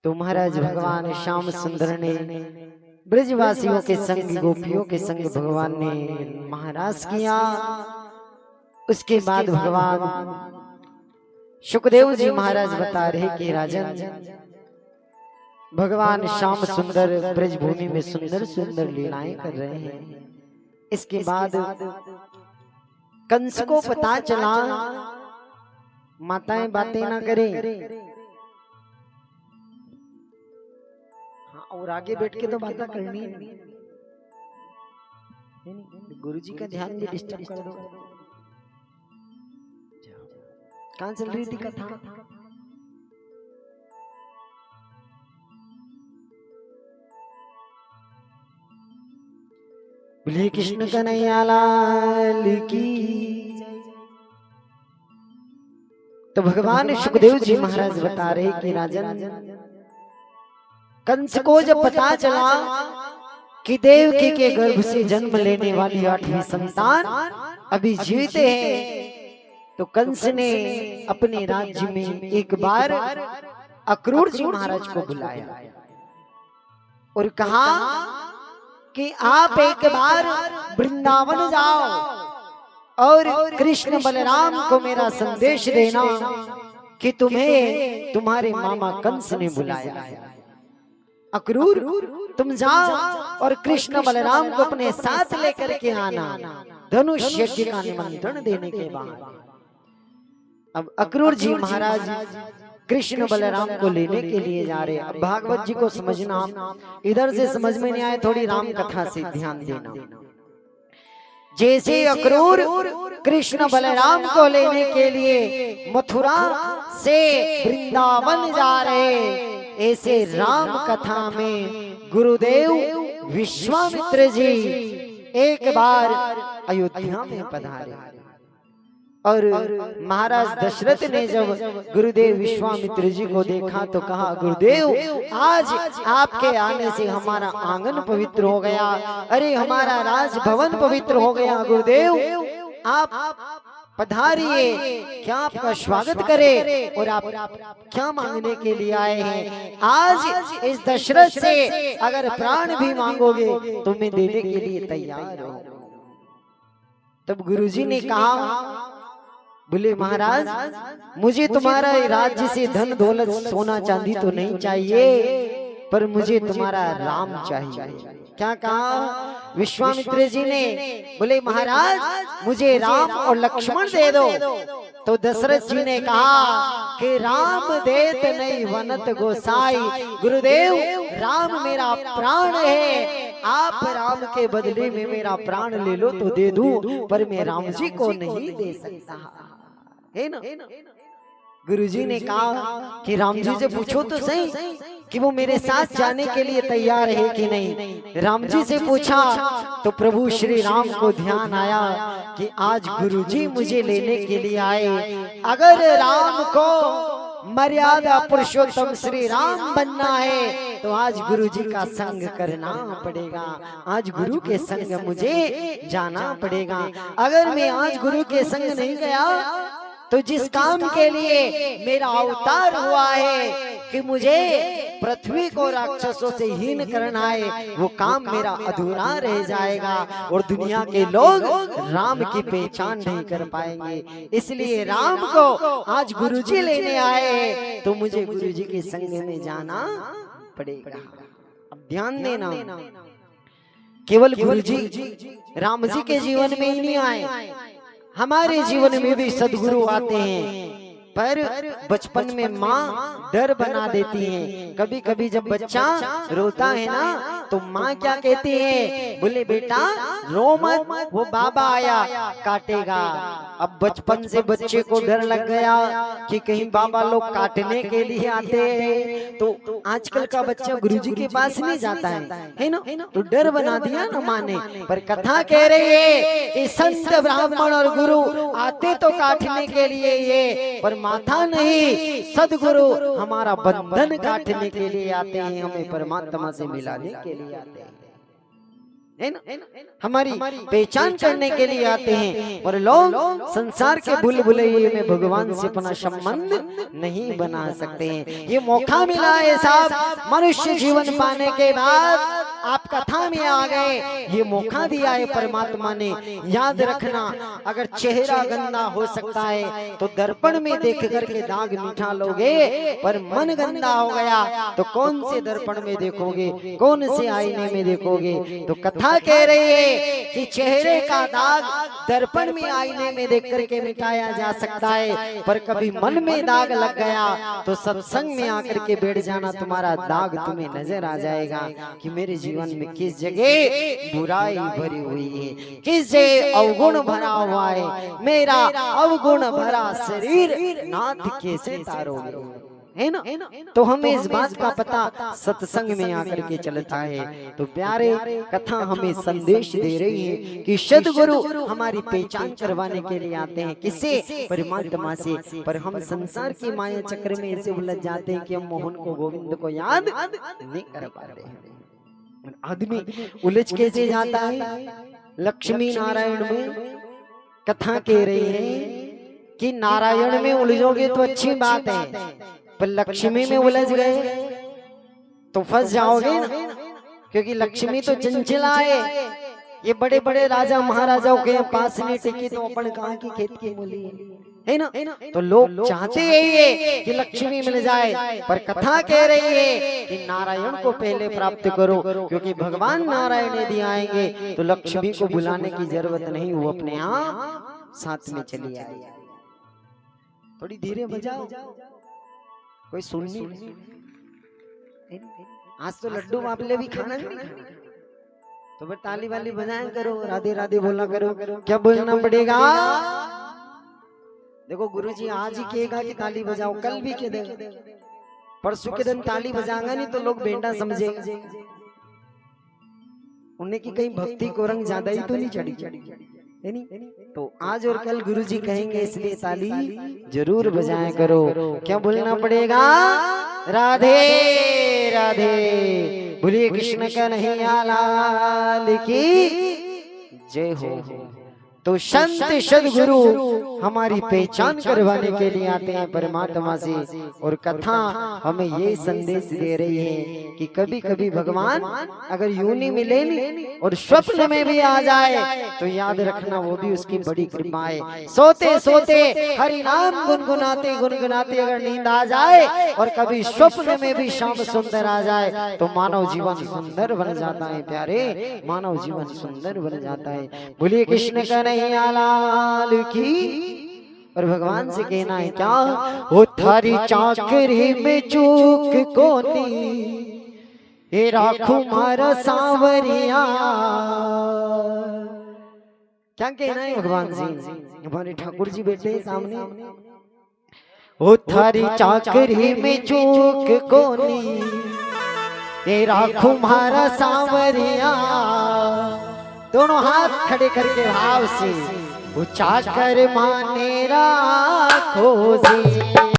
तो महाराज भगवान श्याम सुंदर ने ब्रजवासियों के संग गोपियों के संग भगवान ने महाराज किया। उसके बाद भगवान सुखदेव जी महाराज बता रहे कि राजन भगवान श्याम सुंदर ब्रजभूमि में सुंदर सुंदर लीलाएं कर रहे हैं। इसके बाद कंस को पता चला, माताएं बातें ना करें, हाँ, और आगे बैठ के तो बातें करनी है, गुरु जी का ध्यान भी डिस्टर्ब कर दो। कहां चल रही थी कथा? बोले कृष्ण कन्हैया लाल की। तो भगवान सुखदेव जी महाराज बता रहे कि राजन कंस को जब पता चला कि देवकी के गर्भ से जन्म लेने वाली 8वीं संतान अभी जीवित है, तो कंस ने अपने राज्य में एक बार अक्रूर जी महाराज को बुलाया और कहा कि आप एक बार वृंदावन जाओ और कृष्ण बलराम को मेरा संदेश देना कि तुम्हें तुम्हारे मामा कंस ने बुलाया है। अक्रूर तुम जाओ और कृष्ण बलराम को अपने साथ लेकर के आना धनुष यज्ञ का निमंत्रण देने के बाद। अब अक्रूर जी महाराज कृष्ण बलराम को लेने के लिए जा रहे। अब भागवत जी को समझना, इधर से समझ में नहीं आए थोड़ी राम कथा से ध्यान देना। जैसे अक्रूर कृष्ण बलराम को लेने के लिए मथुरा से वृंदावन जा रहे, ऐसे राम कथा में गुरुदेव विश्वामित्र जी एक बार अयोध्या में पधारे और महाराज दशरथ ने जब गुरुदेव विश्वामित्र जी को देखा तो कहा, गुरुदेव आज आपके आने से हमारा आंगन पवित्र हो गया, अरे हमारा राजभवन पवित्र हो गया। गुरुदेव आप पधारिए, क्या आपका स्वागत करे और आप क्या मांगने के लिए आए हैं? आज इस दशरथ से अगर प्राण भी मांगोगे तो मैं देने के लिए तैयार हूं। तब गुरुजी ने कहा, बोले महाराज मुझे तुम्हारा राज्य से धन दौलत सोना चांदी तो नहीं चाहिए, पर मुझे तुम्हारा राम चाहिए। क्या कहा विश्वामित्र जी ने? बोले महाराज मुझे राम और लक्ष्मण दे दो। तो दशरथ जी ने कहा कि राम देत नहीं वनत गोसाई, गुरुदेव राम मेरा प्राण है, आप राम के बदले में मेरा प्राण ले लो तो दे दूं, पर मैं राम जी को नहीं दे सकता, है ना। गुरुजी ने कहा कि राम जी से पूछो तो सही कि वो मेरे साथ जाने के लिए तैयार है कि नहीं। राम जी से पूछा तो प्रभु श्री राम को ध्यान आया कि आज गुरुजी मुझे लेने के लिए आए। अगर राम को मर्यादा पुरुषोत्तम श्री राम बनना है तो आज गुरुजी का संग करना पड़ेगा, आज गुरु के संग मुझे जाना पड़ेगा। अगर मैं आज गुरु के संग नहीं गया तो जिस काम के लिए मेरा अवतार हुआ है कि मुझे पृथ्वी को राक्षसों से हीन करना है, वो काम मेरा अधूरा रह जाएगा और दुनिया के लोग राम की पहचान नहीं कर पाएंगे। इसलिए राम को आज गुरुजी लेने आए तो मुझे गुरुजी के संग में जाना पड़ेगा। अब ध्यान देना, केवल गुरुजी राम जी के जीवन में ही नहीं आए, हमारे जीवन में भी सदगुरु आते हैं। पर बचपन में माँ डर बना देती है। कभी कभी जब बच्चा रोता है ना तो माँ क्या कहती है, बोले बेटा रो मत, वो बाबा आया काटेगा। अब बचपन से बच्चे को डर लग गया कि कहीं बाबा लोग काटने के लिए आते हैं, तो आजकल का बच्चा गुरुजी के पास नहीं जाता है ना, तो डर बना दिया ना माँ ने। पर कथा कह रही है कि संत ब्राह्मण और गुरु आते तो काटने के लिए ये, पर माथा नहीं, सदगुरु हमारा बंधन काटने के लिए आते हैं, हमें परमात्मा से मिलाने के लिए आते हैं। है ना, हमारी पहचान करने के लिए आते हैं। और लोग संसार के बुलबुलैये में भगवान से अपना संबंध नहीं बना सकते हैं। ये मौका मिला है साहब, मनुष्य जीवन पाने के बाद आप कथा में आ गए, ये मौका दिया है परमात्मा ने। याद रखना, अगर चेहरा गंदा हो सकता है तो दर्पण में देख करके दाग मीठा लोगे, पर मन गंदा हो गया तो कौन से दर्पण में देखोगे, कौन से आईने में देखोगे। तो कथा कह रही है कि चेहरे का दाग दर्पण में आईने में देख करके मिटाया जा सकता है, पर कभी मन में दाग लग गया तो सत्संग में आकर के बैठ जाना, तुम्हारा दाग तुम्हें नजर आ जाएगा कि मेरे जीवन में किस जगह बुराई भरी हुई है, किस जगह अवगुण भरा हुआ है। मेरा अवगुण भरा शरीर नाथ कैसे तारोगे, है ना। तो हमें इस बात का पता सत्संग में आकर के चलता है। तो प्यारे, कथा हमें संदेश दे रही है कि सद्गुरु हमारी पहचान करवाने के लिए आते हैं। किससे? परमात्मा से। पर हम संसार की माया चक्र में ऐसे उलझ जाते हैं कि हम मोहन को, गोविंद को याद नहीं कर पाते हैं। आदमी उलझ कैसे जाता है? लक्ष्मी नारायण में कथा कह रही है कि नारायण में उलझोगे तो अच्छी बात है, पर लक्ष्मी में उलझ गए तो फंस जाओगे ना, क्योंकि लक्ष्मी तो चंचला है। ये बड़े बड़े राजा महाराजाओं के पास नहीं टिकी तो अपन कहाँ की खेत की मूली है ना। तो लोग चाहते हैं कि लक्ष्मी मिल जाए, पर कथा कह रही है कि नारायण को पहले प्राप्त करो, क्योंकि भगवान नारायण यदि आएंगे तो लक्ष्मी को बुलाने की जरूरत नहीं, वो अपने आप साथ में चली आएगी। थोड़ी धीरे बजाओ, कोई सुन नहीं। आज तो लड्डू वापले भी खाना नहीं, तो फिर ताली वाली बजाया करो, राधे राधे बोला करो। क्या बोलना पड़ेगा? देखो गुरुजी आज ही कहेगा कि ताली बजाओ, कल भी कह देगा, परसों के दिन ताली बजाएगा नहीं तो लोग बेंडा समझेंगे। उन्हें की कहीं भक्ति को रंग ज्यादा ही तो नहीं चढ़ी, है नहीं। तो आज और कल गुरुजी कहेंगे, इसलिए ताली जरूर बजाया करो। क्या बोलना पड़ेगा? राधे राधे, बोलिए कृष्ण कन्हैया लाल की जय हो। तो संत सद्गुरु हमारी पहचान करवाने के लिए आते हैं परमात्मा से। और कथा हमें ये संदेश दे रही है कि कभी कभी भगवान अगर यूं नहीं मिले और स्वप्न में भी आ जाए तो याद रखना वो भी उसकी बड़ी कृपा है। सोते सोते हरि नाम गुनगुनाते गुनगुनाते अगर नींद आ जाए और कभी स्वप्न में भी श्याम सुंदर आ जाए तो मानव जीवन सुंदर बन जाता है। प्यारे, मानव जीवन सुंदर बन जाता है। बोलिए कृष्ण कन्हैया लाल की। और भगवान से कहना है क्या? वो थारी चाकरी में चूक कोनी, हे राखू मारा सांवरिया। क्या कहना है भगवान जी? हमारे ठाकुर जी बैठे हैं सामने। वो थारी चाकरी में चूक कोनी, हे राखू मारा सांवरिया। दोनों हाथ खड़े करके भाव से, वो चाकर माने राखो जी।